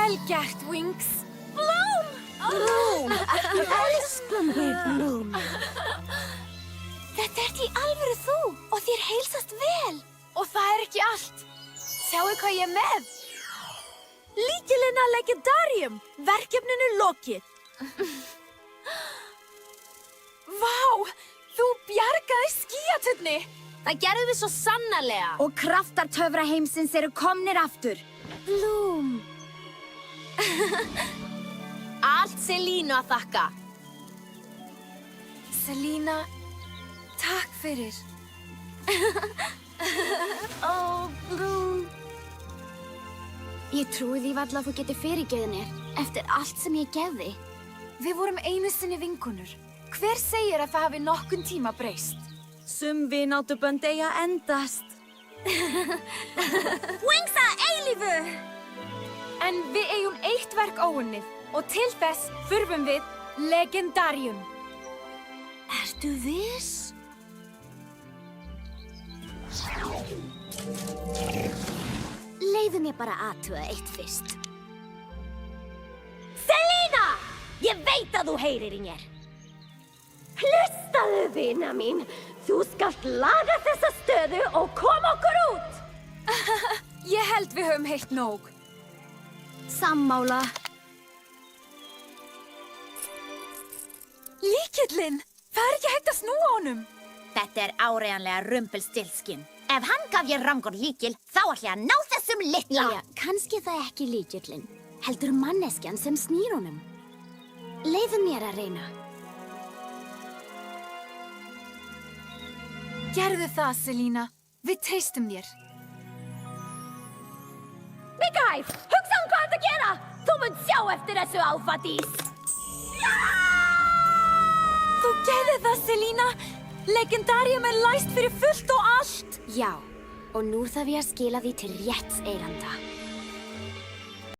Vel gert, Winx. Bloom! Elskum við, Bloom. Þetta ert í alvöru þú og þér heilsast vel. Og það ekki allt. Sjáu hvað ég með. Lykilinn að Legendarium. Verkefninu lokið. Vá, þú bjargaði skíatunni. Það gerðum við svo sannarlega. Og kraftar töfraheimsins eru komnir aftur. Bloom. Allt Selínu að þakka. Selína, takk fyrir. Bloom. Ég trúi því varla að þú getur fyrirgefið mér eftir allt sem ég gefði. Við vorum einu sinni vinkonur. Hver segir að það hafi nokkun tíma breyst? Sum vináttubönd eiga að endast. Winx að eilífu! En við eigum eitt verk óunnið og til þess þurfum við Legendarium. Ertu viss? Leyfðu mér bara að athuga eitt fyrst. Selína! Ég veit að þú heyrir í mér. Hlustaðu, vina mín. Þú skalt laga þessa stöðu og koma okkur út. Ég held við höfum heyrt nóg. Sammála. Lykillinn! Það ekki hægt að snúa honum. Þetta áreiðanlega Rumpelstiltskin. Ef hann gaf ég rangur lykil, þá ætla ég að ná þessum litla. Jæja, kannski það ekki lykillinn. Heldur manneskjan sem snýr honum. Leyfðu mér að reyna. Gerðu það, Selína. Við treystum þér. Mikael, hugsa hvað þetta gera! Þú munt sjá eftir þessu áfatís. Þú gerði það, Selína. Legendarium læst fyrir fullt og allt. Já, og nú þarf ég að skila því til rétts eiganda.